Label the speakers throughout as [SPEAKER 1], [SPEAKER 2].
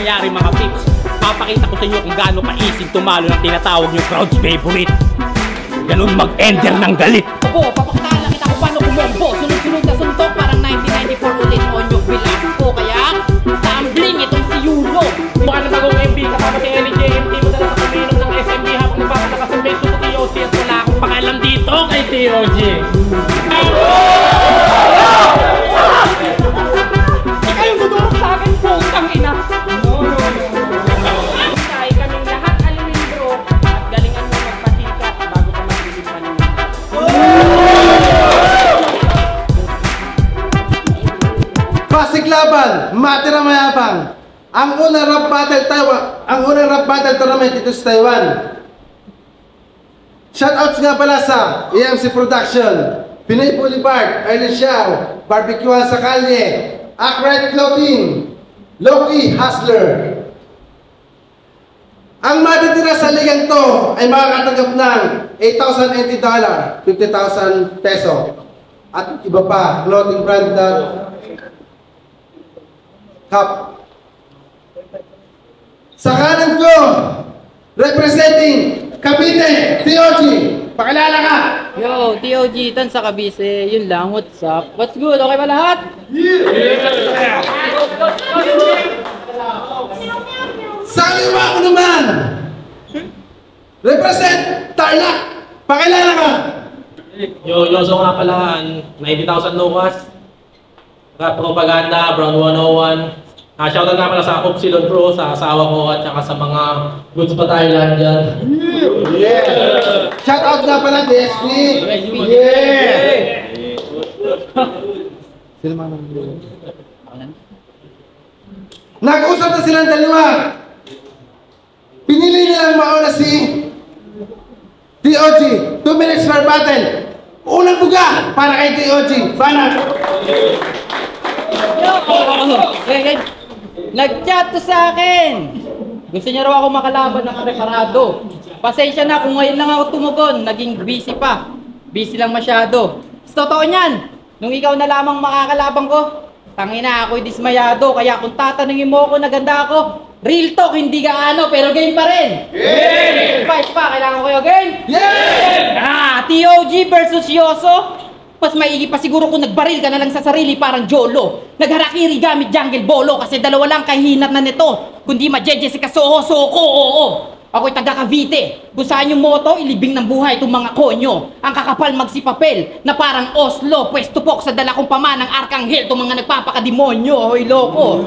[SPEAKER 1] mangyayari mga pips? Papakita ko sa inyo kung gaano ka-easy tumalo ng tinatawag nyo crowd's favorite. Ganun mag-ender ng galit.
[SPEAKER 2] Opo, papakitaan lang kita kung paano kumombo. Sunod-sunod na suntok, parang 1994 ulit on yung Velasco. Kaya, tumbling itong si Yulo.
[SPEAKER 1] Mukha na bagong MB, kasama si LJMT mo dala sa kuminom ng SMB habang nagpapalakas ng beso sa TOC at wala akong pakialam dito kay TOG.
[SPEAKER 2] Ikaw yung dudurog sa akin, putang ina. Tayo kaming lahat alilindro at galingan mo magpasikat bago ka maglilipan mo.
[SPEAKER 3] Pasig laban, matira mayabang. Ang unang rap battle tournament dito sa Taiwan. Shoutouts nga pala sa EMC Production, Pinoy Boulevard, Island Xiao, Barbecuean sa Kalye, Akrite Clothing, Loki Hustler. Ang matitira sa ligang to ay makakatanggap ng $8,080, 50,000 peso. At iba pa, clothing brand na cup. Sa kanan ko, representing Cavite, TOG. Pakilala ka!
[SPEAKER 2] Yo, TOG, tan sa Cavite. Yun lang, what's up? What's good? Okay ba lahat?
[SPEAKER 3] Sa kaliwa ko naman, represent Tarlac. Pakilala ka!
[SPEAKER 1] Yo, Yoso nga pala, 90,000 Lucas. Rap Propaganda, Brown 101. Shoutout nga pala sa Upsilon Pro, sa asawa ko at saka sa mga goods pa Thailand dyan.
[SPEAKER 3] Yeah! Shoutout nga pala DSP. Yeah! Sino man ang nag-usap na silang dalawa. Pinili nilang mauna si TOG. 2 minutes per battle. Unang buga para kay TOG. Banat!
[SPEAKER 2] Nag-chat to sa akin. Gusto niya raw ako makalaban ng preparado. Pasensya na kung ngayon lang ako tumugon. Naging busy pa. Busy lang masyado. Totoo niyan. Nung ikaw na lamang makakalabang ko, tangina ako'y dismayado. Kaya kung tatanungin mo ako na ganda ako, real talk, hindi gaano, pero game pa rin. Yeah! Fight pa, kailangan ko kayo game? Yeah! TOG versus Yoso. Mas maigi pa siguro kung nagbaril ka na lang sa sarili parang Jolo. Nagharakiri gamit jungle bolo kasi dalawa lang kahinat na nito. Kundi majeje si Kasoho-Soko, oo. Ako'y taga Cavite. Kung saan yung moto, ilibing ng buhay itong mga konyo. Ang kakapal magsipapel na parang Oslo. Pwesto pok sa dala kong pamanang Arkanghel itong mga nagpapakademonyo. Hoy, loko.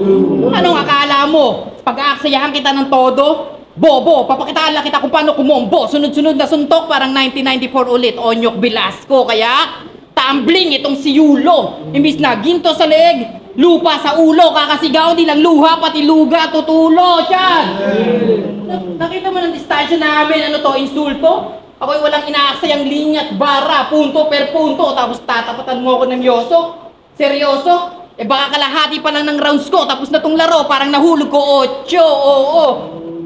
[SPEAKER 2] Anong akala mo? Pag-aaksayahan kita ng todo? Bobo, papakitaan lang kita kung paano kumombo. Sunod-sunod na suntok parang 1994 ulit. Onyok Velasco. Kaya tumbling itong si Yulo. Imbis na ginto sa leeg, lupa sa ulo, kakasigaw, di lang luha, pati luga, tutulo, tiyan! Nakita mo ng distansya namin, ano to, insulto? Ako'y walang inaaksayang linya at bara, punto per punto, tapos tatapatan mo ako ng Yoso? Seryoso? Eh baka kalahati pa lang ng rounds ko, tapos na tong laro, parang nahulog ko 8, oo.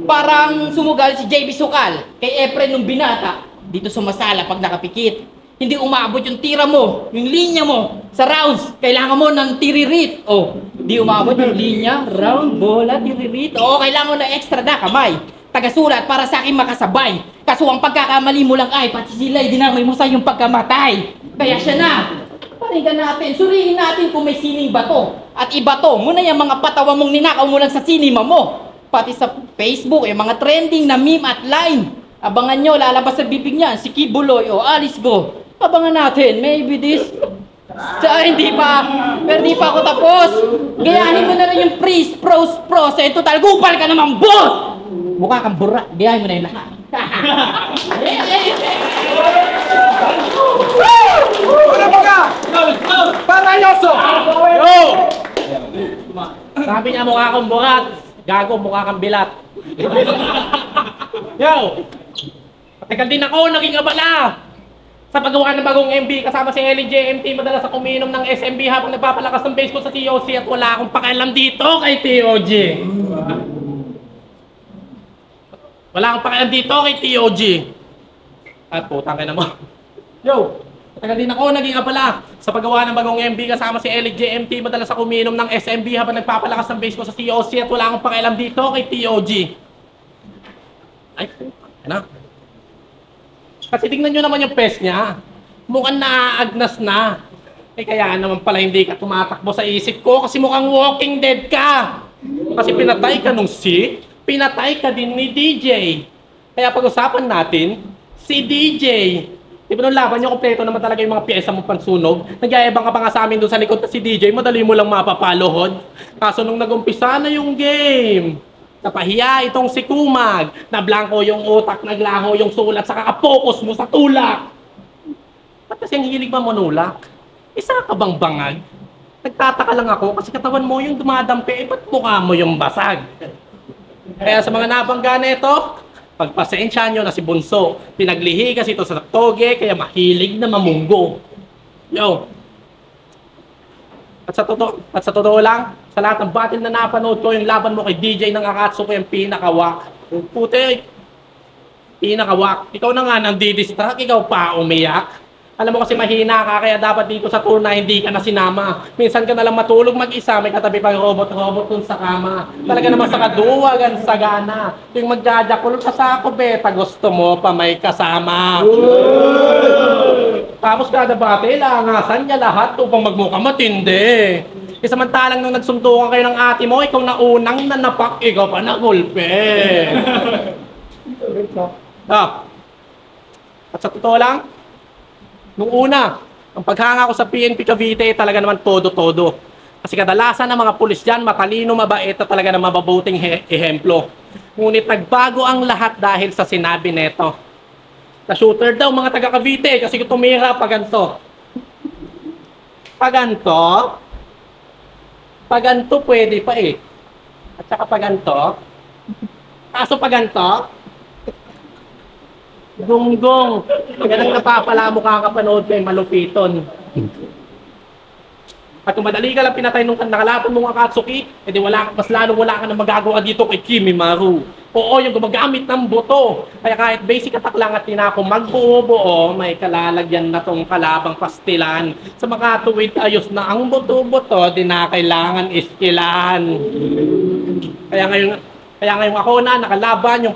[SPEAKER 2] Parang sumugal si JB Sukal, kay Efren nung binata, dito sumasala pag nakapikit. Hindi umabot yung tira mo, yung linya mo sa rounds. Kailangan mo ng tiririt. Oh, hindi umabot yung linya, round, bola, tiririt. Oh, kailangan mo ng extra na kamay. Tagasulat para sa akin makasabay. Kaso ang pagkakamali mo lang ay pati sila'y dinamay mo sa yung pagkamatay. Kaya siya na. Paringan natin, suriin natin kung may sining bato. At iba to, muna yung mga patawa mong ninakaw mo lang sa sinima mo. Pati sa Facebook, yung mga trending na meme at line. Abangan nyo, lalabas sa bibig niyan, si Kibuloy o Alice Go. Abangan natin, maybe this. Hindi pa. Pero di pa ako tapos. Gayahin mo na rin yung pros. Eh, total, gupal ka naman, boss! Mukha kang bura. Gayahin mo na yung lahat.
[SPEAKER 3] Una buga! Para Yoso!
[SPEAKER 1] Yo! Sabi niya mukha kang burat. Gago, mukha kang bilat. Yo! Patagal din ako, naging abala. Sa paggawa ng bagong MB, kasama si LJMT, madalas sa kuminom ng SMB habang nagpapalakas ng base ko sa TOC at wala akong pakialam dito kay TOG. Wala akong pakialam dito kay TOG. At putang ka na mo. Yo! Tagal din ako naging abala sa paggawa ng bagong MB kasama si LJMT. Madalas ako umiinom ng SMB habang nagpapalakas ng base ko sa COC at wala akong pakialam dito kay TOG. Ay, na. Kasi tingnan nyo naman yung pes niya. Mukhang naaagnas na. Eh kaya naman pala hindi ka tumatakbo sa isip ko kasi mukhang walking dead ka. Kasi pinatay ka nung pinatay ka din ni DJ. Kaya pag-usapan natin, si DJ. Di ba nung laban nyo, kompleto naman talaga yung mga piyesa mo pansunog? Nagyayabang ka pa nga sa amin doon sa likod na si DJ, madali mo lang mapapalohod. Kaso nung nag-umpisa na yung game, napahiya itong si Kumag, na blanco yung utak, naglaho yung sulat, saka ka-focus mo sa tulak. Ba't kasi ang hilig ba manulak? Isa ka bang bangag? Nagtataka lang ako kasi katawan mo yung dumadampi, ba't mukha mo yung basag? Kaya sa mga nabangga na ito, pagpasensya nyo na si Bunso. Pinaglihi kasi ito sa toge, kaya mahilig na mamunggo. Yo! At sa totoo lang, sa lahat ng battle na napanood ko, yung laban mo kay DJ ng Akatsuki yung pinakawak. Puti, pinakawak. Ikaw na nga nang didistract, ikaw pa umiyak. Alam mo kasi mahina ka, kaya dapat dito sa tour na hindi ka na sinama. Minsan ka na lang matulog mag-isa, may katabi pang robot-robot dun sa kama. Talaga naman sa kaduwagan, sa gana. Yung magjajakulot sa sako, beta, gusto mo pa may kasama. Tapos kada bate, langasan niya lahat upang magmukha matindi. Samantalang nung nagsuntukan kayo ng ate mo, ikaw na unang nanapak, ikaw pa nagulpe. At sa totoo lang, nung una, ang paghanga ko sa PNP Cavite talaga naman todo-todo. Kasi kadalasan ng mga pulis dyan, matalino, mabait at talaga na mababuting ehemplo. Ngunit nagbago ang lahat dahil sa sinabi neto. Na-shooter daw mga taga Cavite kasi tumira pa ganito. Paganto pwede pa eh. At saka paganto. Kaso paganto, gonggong. Ganang napapala mo kakapanood kay malupiton. At kung madali ka lang pinatay nung nakalaban mong Akatsuki, edi mas lalo wala ka na magagawa dito kay Kimimaru. Oo, yung gumagamit ng buto. Kaya kahit basic attack lang at tinako magbuo-buo, may kalalagyan na tong kalabang pastilan. Sa makatuwid ayos na ang buto-buto, di na kailangan iskilan. Kaya ngayon ako na nakalaban yung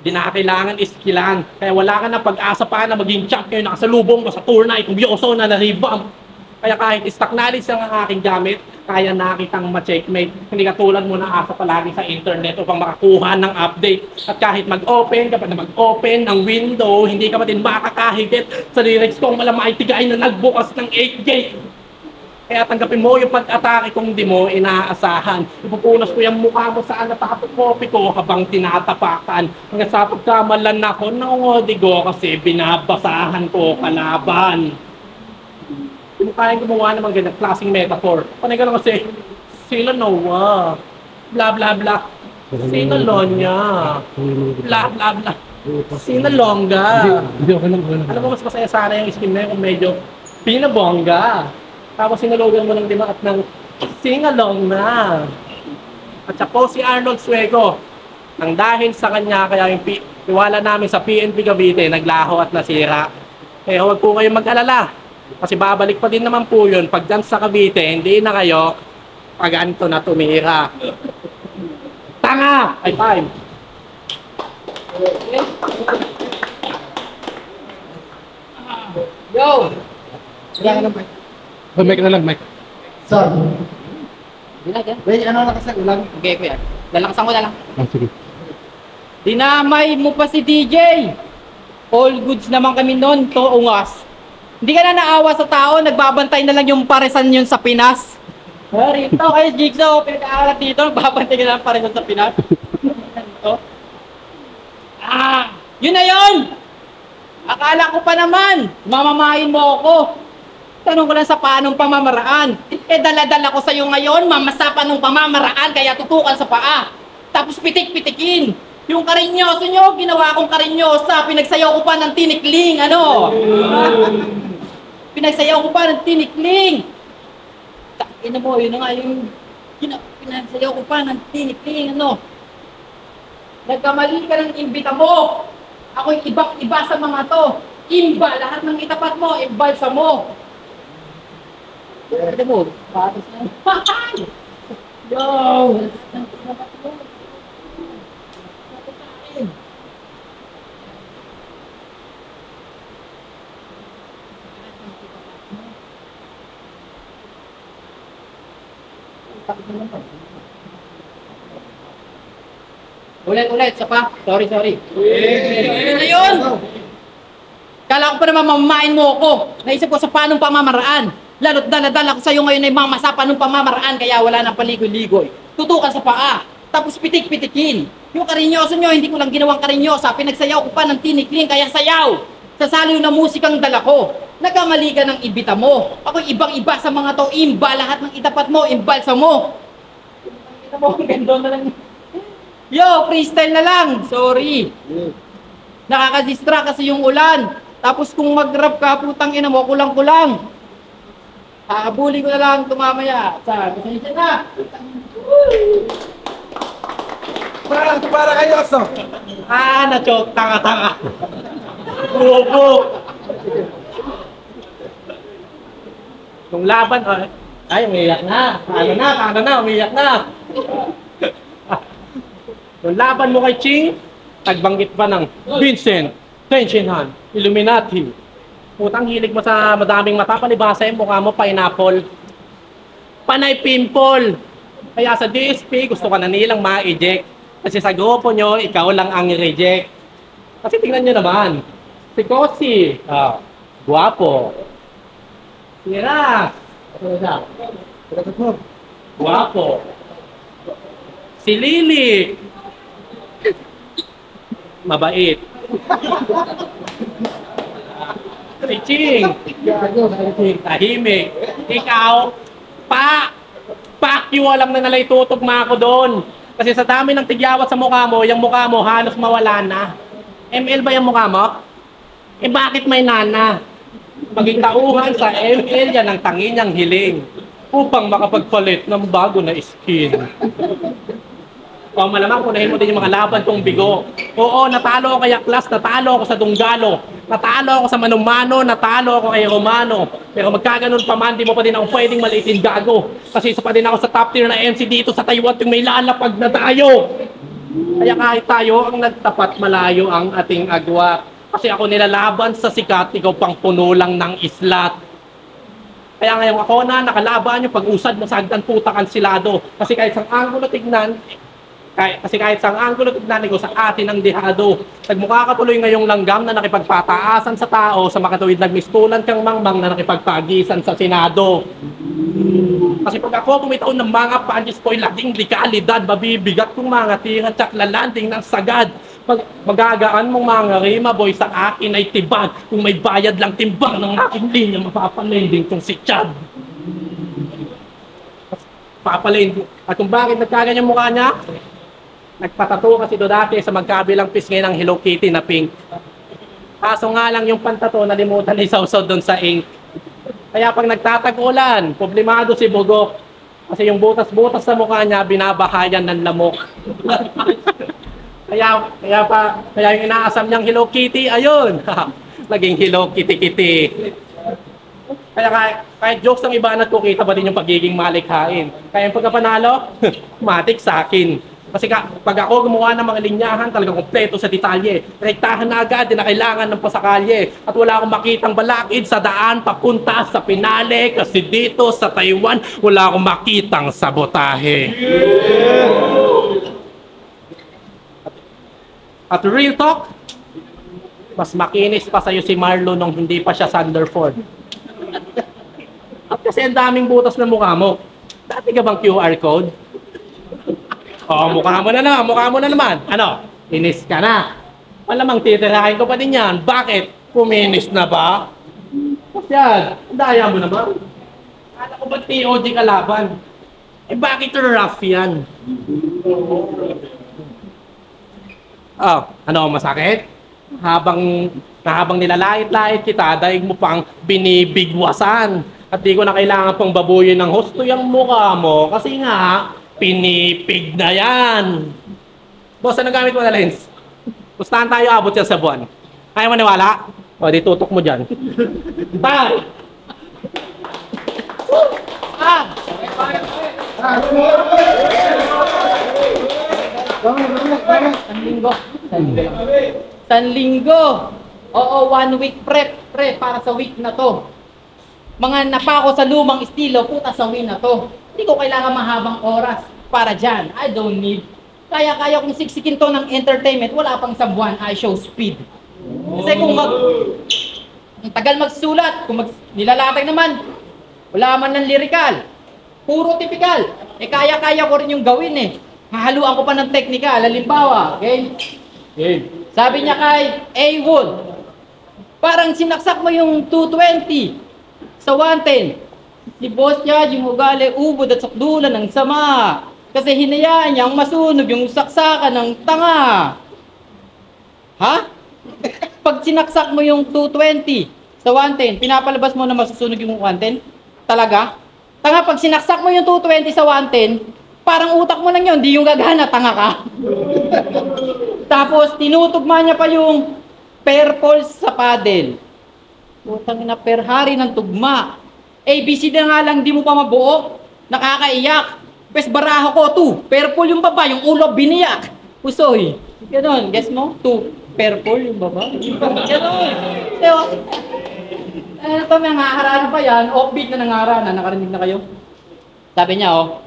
[SPEAKER 1] di na kailangan iskilan. Kaya wala ka na pag-asa pa na maging champion na nakasalubong mo sa tour na itong Bioso na na-revamp. Kaya kahit stock knowledge lang ang aking gamit, kaya nakitang ma-checkmate. Hindi katulad mo na asa palagi sa internet upang makakuha ng update. At kahit mag-open, kapag na mag-open ng window, hindi ka pa din makakahigit sa lyrics kong malamay tigay na nagbukas ng 8-gate. Kaya tanggapin mo yung pag-atake kung di mo inaasahan. Ipupunas ko yung mukha mo sa natapot kopi ko habang tinatapakan. Hanggang sa pagkamalan ako, nangodigo kasi binabasahan ko kalaban. Hindi mo kayang gumawa naman ganyan, klaseng metaphor. Panay ka lang kasi, sila Noah, bla bla bla, sino Lonya, bla bla bla, sino Longa. Alam mo, mas masaya sana yung skin na yun kung medyo pinabongga. Tapos sinalogan mo ng lima at ng sing-along na. At siya po si Arnold Suego. Nang dahil sa kanya, kaya yung tiwala namin sa PNP Cavite, naglaho at nasira. Kaya huwag po kayong mag-alala. Kasi babalik pa din naman po yun. Pag dyan sa Cavite, hindi na kayo paganto na tumira. Tanga! High five!
[SPEAKER 2] Yo!
[SPEAKER 3] Wala ka naman.
[SPEAKER 1] Mic na lang, mic.
[SPEAKER 3] Sir,
[SPEAKER 2] Dinagyan.
[SPEAKER 3] wait, ano nakasak ulang?
[SPEAKER 2] Okay, kuya. Lalakasan ko na lang.
[SPEAKER 1] Sige.
[SPEAKER 2] Dinamay mo pa si DJ. All goods naman kami noon, to ungas. Hindi ka na naawa sa tao, nagbabantay na lang yung paresan yun sa Pinas. Rito kayo, Jigsaw, pinag-aaral dito, nagbabantay ka na lang paresan sa Pinas. Yun na yun! Akala ko pa naman, mamamahin mo ako. Tanong ko lang sa paanong pamamaraan. Dala-dala ko sa'yo ngayon, mamasa pa nung pamamaraan, kaya tutukan sa paa. Tapos pitik-pitikin. Yung karinyoso nyo, ginawa kong karinyosa, pinagsayaw ko pa ng tinikling, ano? Pinagsayaw ko pa ng tinikling. Ina mo, yun na nga yung pinagsayaw ko pa ng tinikling, ano? Nagkamali ka ng imbita mo. Ako'y ibang-iba sa mga to. Imba, lahat ng itapat mo, imbalsa mo. Ano mo? Patos na. Yo! Ulit, isa pa. Sorry. Ano yun? Kala ko pa naman mamamain mo ako. Naisip ko sa paanong pamamaraan. Lalo't dala-dala ko sa'yo ngayon ay mamasa paanong pamamaraan kaya wala nang paligoy-ligoy. Tutukan sa paa. Tapos pitik-pitikin. Yung karinyoso nyo, hindi ko lang ginawang karinyosa. Pinagsayaw ko pa ng tinikling kaya sayaw. Sa saliw na musikang dala ko. Nagkamali ka ng ibita mo. Ako'y ibang-iba sa mga to. Imba, lahat ng itapat mo, imbalsa mo. Ito mo, ang ganda na lang. Yo, freestyle na lang. Sorry. Nakakadistra kasi yung ulan. Tapos kung mag-rap ka, putang ina mo, kulang-kulang. Kakabuli ko na lang tumamaya. Pasensya na.
[SPEAKER 3] Para kayo, so.
[SPEAKER 1] Na-choke. Tanga-tanga. Bobo. Nung laban, ay, umiyak na. Tanga na, umiyak na. Nung laban mo kay Ching, nagbanggit pa ng Vincent, Tenshinhan, Illuminati. Putang hilig mo sa madaming mata, palibasa yung mukha mo, pineapple. Panay pimple. Kaya sa DSP, gusto ka na nilang ma-eject. Kasi sa grupo nyo, ikaw lang ang i-reject. Kasi tingnan nyo naman, si Kosi, guwapo. Sira. Guwapo. Si Lili, mabait. Si Ching, tahimik. Ikaw, fuck you, alam na nalay tutugma ako doon. Kasi sa dami ng tigyawat sa mukha mo, yung mukha mo halos mawala na. ML ba yung mukha mo? Eh bakit may nana? Maging tauhan sa ML, yan ang tangi niyang hiling. Upang makapagpalit ng bago na skin. O malamang kunahin mo din yung mga laban kong bigo. Oo, natalo ako kay Aklas, natalo ako sa Dunggalo, natalo ako sa Manumano, natalo ako kay Romano. Pero magkaganon pa man, di mo pa din ako pwedeng maliitin gago. Kasi isa pa din ako sa top tier na MC dito sa Taiwan tuwing may lalapag na tayo. Kaya kahit tayo ang nagtapat, malayo ang ating agwat. Kasi ako nilalaban sa sikat, ikaw pang puno lang ng islat. Kaya ngayon ako na nakalaban yung pag-usad mo sa hagdan puta kansilado. Kasi kahit sa anggulo tignan, kahit sa anggulo tignan ko sa atin ang dihado. Nagmukha ka tuloy ngayong langgam na nakipagpataasan sa tao sa makatuwid nagmistulan kang mangmang na nakipagpagisan sa Senado. Kasi pag ako bumitaw ng mga punches ko'y lading likalidad, mabibigat kong mga tingat tsak lalanding ng sagad. Magagaan mong mga rima boy sa akin ay tibag. Kung may bayad lang timbang ng aking linya, mapapalending kong si Chad. Papalending. At kung bakit nagkaganyan mukha niya? Nagpatato kasi do dati sa magkabilang pisngin ng Hello Kitty na pink. Kaso nga lang yung pantato nalimutan ni Sausaw doon sa ink. Kaya pag nagtatag-ulan, problemado si Bugok. Kasi yung butas-butas sa mukha niya, binabahayan ng lamok. kaya yung inaasam niyang Hello Kitty, ayun. Naging Hello Kitty-Kitty. Kaya kahit jokes ng iba, nagkukita pa din yung pagiging malikhain. Kaya yung pagkapanalo, matik sa akin. Kasi pag ako gumawa ng mga linyahan, talagang kompleto sa detalye. Rektahan na agad, di na kailangan ng pasakalye. At wala akong makitang balakid sa daan papunta sa pinale. Kasi dito sa Taiwan, wala akong makitang sabotahe. At real talk, mas makinis pa sa'yo si Marlo nung hindi pa siya Sanderford. At kasi ang daming butas na mukha mo. Dati ka bang QR code? Mukha mo na naman. Ano? Inis ka na. Malamang titirahin ko pa din yan. Bakit? Puminis na ba? Kasi yan, daya mo naman. Kala ko ba TOG kalaban? Eh bakit rough yan? Ano masakit? Habang nilalait-lait kita, daig mo pang binibigwasan. At di ko na kailangan pang babuyin ng husto yung mukha mo. Kasi nga, pinipig na yan. Boss, ano gamit mo na lens? Gustahan tayo abot yan sa buwan. Kaya maniwala? O, di tutok mo dyan. Bye!
[SPEAKER 2] Ah! San linggo. San linggo. Oo, 1 week prep, pre, para sa week na to. Mga napako sa lumang estilo, puta sa win na to. Hindi ko kailangan mahabang oras para dyan. I don't need. Kaya kong siksikin to ng entertainment, wala pang sa buwan, I show speed. Kasi kung ang tagal magsulat, kung nilalatag naman, wala man ng lyrical. Puro typical. Kaya ko rin yung gawin eh. Hahaluan ko pa ng technical. Halimbawa, okay? Sabi niya kay A-Wood, parang sinaksak mo yung 220 sa 110. Si Boss Chad, yung ugali, ubod at sakdulan ng sama. Kasi hinayaan niyang masunog yung saksakan ng tanga. Ha? Pag sinaksak mo yung 220 sa 110, pinapalabas mo na masusunog yung 110? Talaga? Tanga, pag sinaksak mo yung 220 sa 110, parang utak mo lang yun, di yung gagana, tanga ka. Tapos, tinutugma niya pa yung pair pulse sa paddle. Putang ina, per hari ng tugma. ABC na nga lang, di mo pa mabuo. Nakakaiyak. Pes baraho ko, 2. Purple yung baba, yung ulo biniyak. Usoy. Ganon, guess mo? 2. Purple yung baba. Ganon. Ano to, mga harana pa yan, offbeat na nangarana, nakarinig na kayo? Sabi niya,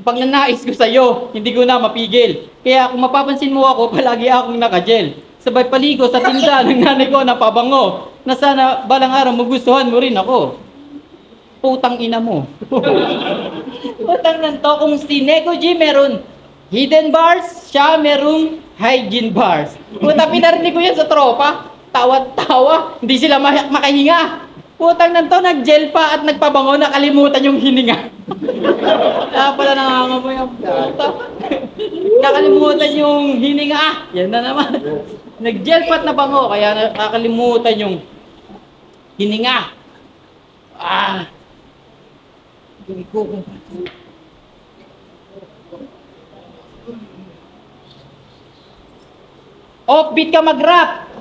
[SPEAKER 2] pag nanais ko sa'yo, hindi ko na mapigil. Kaya kung mapapansin mo ako, palagi akong nakagel. Sabay paligo sa tinda ng nanay ko na pabango, na sana balang araw magustuhan mo rin ako. Putang ina mo. Putang nanto, kung si Nego G meron hidden bars, siya merong hygiene bars. Puta, pinarinig ko yan sa tropa. Tawa-tawa, hindi sila makahinga. Putang nanto, nag-gel pa at nagpabango, nakalimutan yung hininga. Kaya pala nangangamoy ang puta. Nakalimutan yung hininga. Yan na naman. Nag-gel pa at nabango, kaya nakalimutan yung hininga. Offbeat ka mag-rap.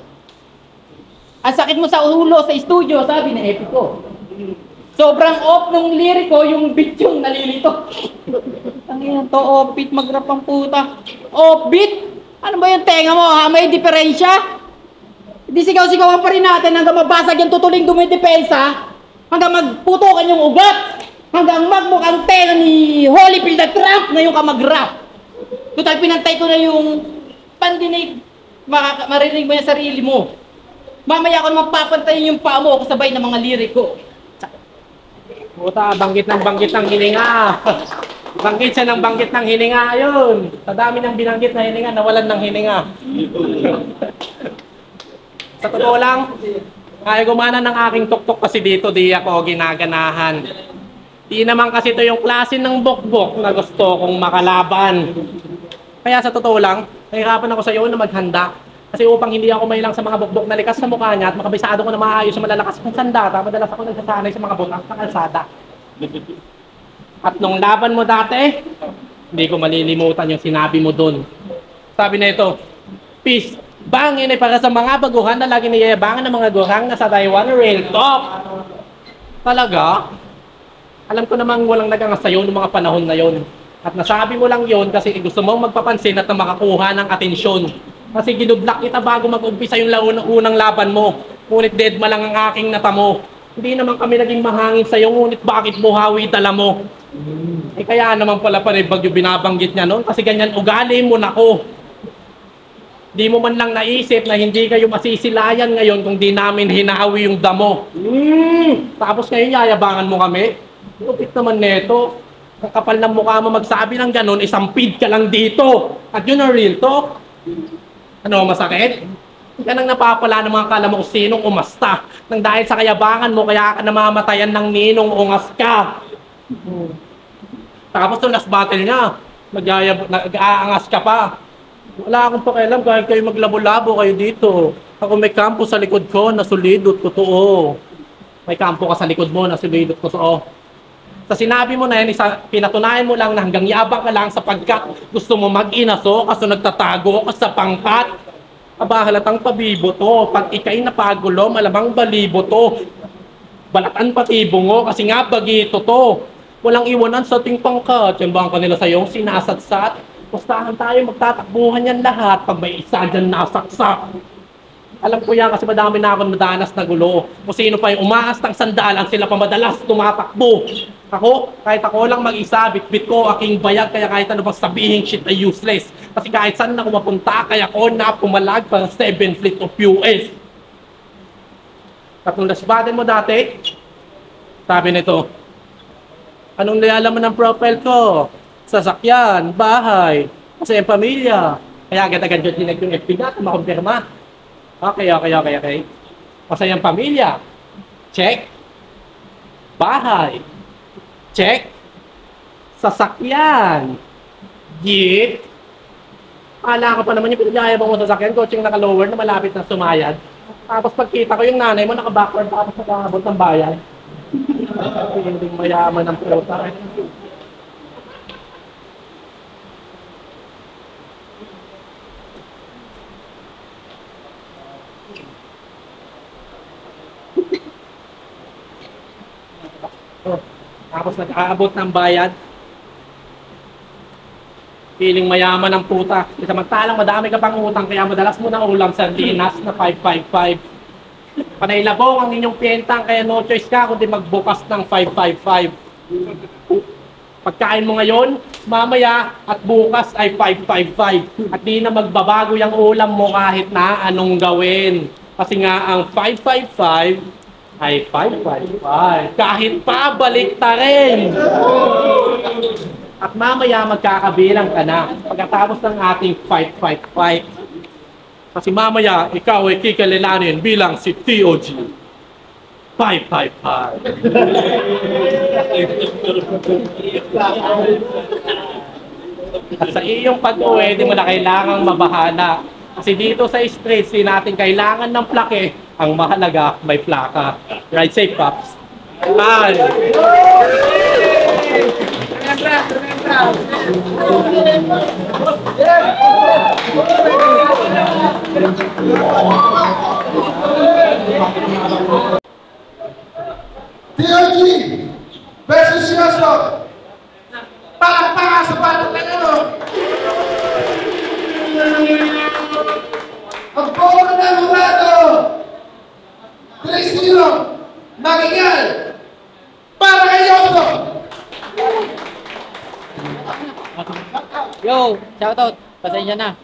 [SPEAKER 2] Ang sakit mo sa ulo sa studio, sabi na epic ko. Sobrang off nung liriko, yung beat yung nalilito. Ang yan to, offbeat mag-rap ang puta. Offbeat? Ano ba yung tenga mo ha? May diferensya? Hindi sigaw-sigawan pa rin natin hanggang mabasag yung tutuling dumidepensa. Hanggang magputukan yung ugat. Hanggang magmukhang tenga ni Holyfield at Trump na yung ka mag-rap. Total, pinantay ko na yung pandinig. Marinig mo yung sarili mo. Mamaya ako naman papantayin yung paa mo kasabay ng mga liriko.
[SPEAKER 1] Puta, banggit ng hininga. Banggit siya ng banggit ng hininga, yun. Sa dami ng binanggit na hininga, nawalan ng hininga. Sa totoo lang, ay gumana ng aking tuktok kasi dito, di ako ginaganahan. Di naman kasi ito yung klase ng bokbok na gusto kong makalaban. Kaya sa totoo lang, nahirapan ako sa iyo na maghanda. Kasi upang hindi ako mailang sa mga bukbok na likas sa mukha niya at makabisado ko na maayos sa malalakas kong sandata, madalas ako nagsasanay sa mga butak sa kalsada. At nung laban mo dati, hindi ko malilimutan yung sinabi mo dun. Sabi na ito, peace, bangin ay para sa mga baguhan na lagi niyayabangan ng mga gurang na sa Taiwan Real Talk. Talaga? Alam ko namang walang nagangas sa'yo noong mga panahon na yon. At nasabi mo lang yon kasi gusto mong magpapansin at makakuha ng atensyon. Kasi ginublak kita bago mag-umpisa yung unang laban mo. Ngunit deadma lang ang aking natamo. Hindi naman kami naging mahangin sa'yo, ngunit bakit buhawi dala mo? Eh kaya naman pala panibag yung binabanggit niya noon kasi ganyan ugali mo nako. Di mo man lang naisip na hindi kayo masisilayan ngayon kung di namin hinahawi yung damo. Tapos ngayon yayabangan mo kami. Lupit naman neto. Ang kapal ng mukha mo magsabi ng ganun, isampid ka lang dito. At yun ang real talk. Ano, masakit? Yan ang napapala ng mga kala mo kung sinong umasta. Nang dahil sa kayabangan mo, kaya ka namamatayan ng ninong ungas ka. Tapos yung last battle niya, nag-aangas ka pa. Wala akong pakialam kahit kayo maglabo-labo kayo dito. Ako may kampo sa likod ko na solidot, totoo. May kampo ka sa likod mo na solidot, totoo. Sa sinabi mo na yan, pinatunayan mo lang na hanggang yabang ka lang sapagkat gusto mo mag-inaso kasi nagtatago ka sa pangkat. Aba, halatang pabibo to. Pag ikay napagulo, malamang balibo to. Balatan pati bungo kasi nga bagito to. Walang iwanan sa ating pangkat. Yan ba ang kanila sa'yo? Sinasatsat. Pustahan tayo, magtatakbuhan yan lahat pag may isa dyan nasaksak. Alam ko yan kasi madami na akong nadanas na gulo. Kung sino pa yung umaas ng sandalan, sila pa madalas tumatakbo. Ako, kahit ako lang mag-isa, bitbit ko aking bayag, kaya kahit ano bang sabihin shit ay useless. Kasi kahit saan ako mapunta, kaya ko na pumalag para 7 fleet of US. Tatlong lasbaden mo dati, sabi nito, anong nilalaman ng profile ko? Sasakyan, bahay, kasi yung pamilya. Kaya agad-agad yun dinag yung FB na, makumpirma. Okay. Masayang pamilya. Check. Bahay. Check. Sasakyan. Jeep. Akala ko pa naman yung pinagyayabang mo sasakyan, coaching naka-lower na malapit na sumayad. Tapos pagkita ko yung nanay mo naka-backward tapos nag-aabot ng bayan. Hindi mayaman ng puta. Tapos nag-aabot ng bayad. Feeling mayaman ng puta. Samantalang madami ka pang utang kaya madalas mo na ulam sa dinas na 555. Panay labong ang inyong piyentang kaya no choice ka kundi magbukas ng 555. Pagkain mo ngayon, mamaya at bukas ay 555. At di na magbabago yung ulam mo kahit na anong gawin. Kasi nga ang 555 ay 555. Kahit pa, balik ta rin. At mamaya magkakabilang ka na pagkatapos ng ating 555. Kasi mamaya, ikaw ay kikalilanin bilang si TOG. 555. At sa iyong pag-uwi, di mo na kailangang mabahala. Kasi dito sa streets, di natin kailangan ng plake. Ang mahalaga, may plaka. Ride safe, Pops. Bye!
[SPEAKER 3] TOG versus Yoso. Palakpakan sa patot ng ano. Ang bola ng Murado. 3-0. Magigal. Para kay Yoso.
[SPEAKER 2] Yo, shoutout. Pasensya na.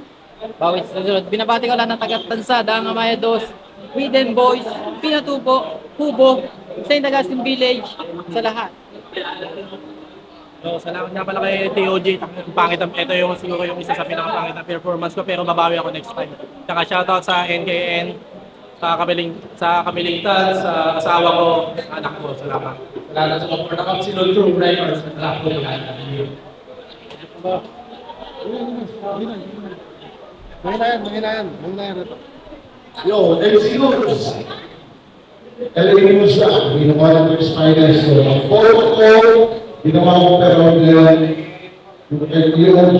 [SPEAKER 2] Bawis sa sunod. Binabati ko lang ng taga-Tansada, ang Amaya Dos, Widen Boys, Pinatubo, Kubo, St. Augustine Village, sa lahat.
[SPEAKER 1] So, salamat nga pala kay TOG. Pangit, ito yung siguro yung isa sa pinakapangit na performance ko pero mabawi ako next time. Tsaka shoutout sa NKN, sa Kamilingtan, sa asawa ko, anak ko. Salamat. Salamat sa mga product si Lord True Drivers. Salamat po.
[SPEAKER 3] Manginayan. Yo, MC Goods. Elevate mo siya. Ginawa ng Chris Finance. So, 4-4. Ginawa ko pero yan. Yung LTOG.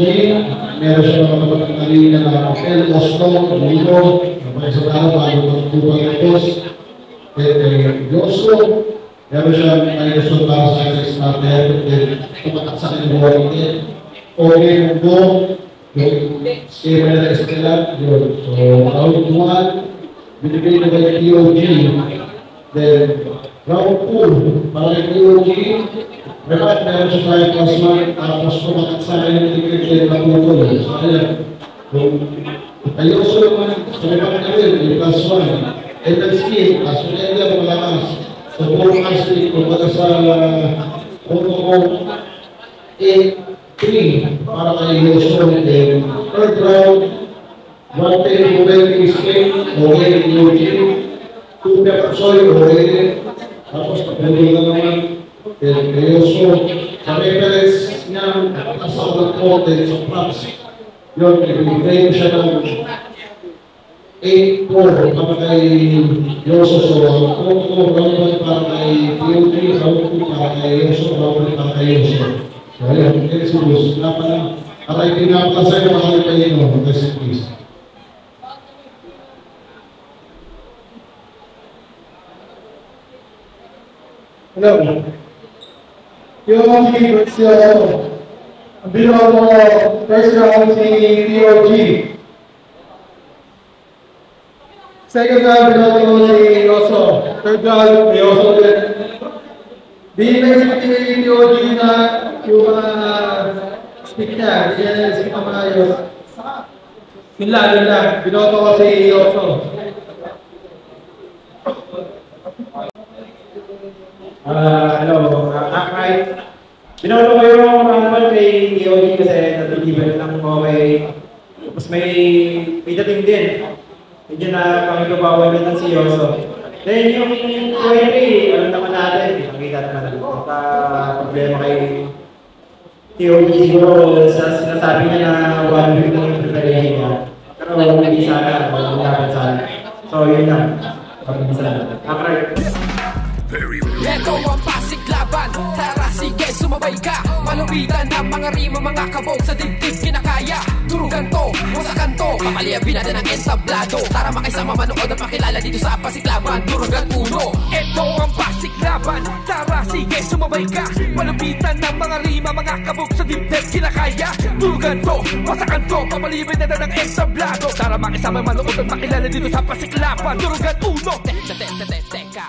[SPEAKER 3] Meron siya mga magkakalina na Hotel Oslo, Lino. May sa tao bago magtupang ipos. Yoso. Meron siya minus 1 para sa access partner. Tumatak sa akin yung okay, yung go. Yung schema na eskelat, yun. So, round 1, binibigay na kay TOG. Then, round 2, para kay TOG, meron siya 5+1, tapos kumakat sa akin yung ticket na putol. So, ayan. Ayos naman, so may pagkawin, yung +1. And then skip, as yung ender, malakas. So, puro kasi, kumbaga sa protocol 8-3 para kay Yoso. Then, third round, 110 movement escape, okay, TOG. 2 pepper soy, okay. Tapos, pagkakulit na naman, kay Yoso. Sa reference niya, nakasama ng content sa props. Yun, ibigay ko siya ng 8-4 para kay Yoso. So, round 1 para kay TOG, round 2 para kay Yoso, round 3 para kay Yoso. So, ayan, excuse. Para hindi na pala sa'yo, para kay Yoso. Please. Hello. Yung si ang binaw mo first round si POG. Second round binaw mo si Yoso. Third round si Yoso din. Di na si POG na yung mga speak niya. Hindi na speak ang mga yun. Yun lang. Binoto ko si Yoso.
[SPEAKER 4] Right. Binoto ko yung rumble kay EOG kasi natiliban lang ko kay... Tapos may dating din. Medyo na pangibabawan din ng si Yoso. Then yung 23, alam naman natin, nakita naman problema kay EOG siguro sinasabi niya na 1 week lang yung preparation niya. Pero hindi sana, hindi dapat sana. So yun lang. Pag-ibig sana. Right.
[SPEAKER 5] Ito ang pasig laban, tara sige sumabay ka. Malupitan ng mga rima, mga kabog sa dibdib kinakaya. Turugan to, wasakan to, papaliyabin natin ang entablado. Tara makisama manood at makilala dito sa pasig laban. Turugan uno. Ito ang pasig laban, tara sige sumabay ka. Malupitan ng mga rima, mga kabog sa dibdib kinakaya. Turugan to, wasakan to, papaliyabin natin ang entablado. Tara makisama manood at makilala dito sa pasig laban. Turugan uno. Teka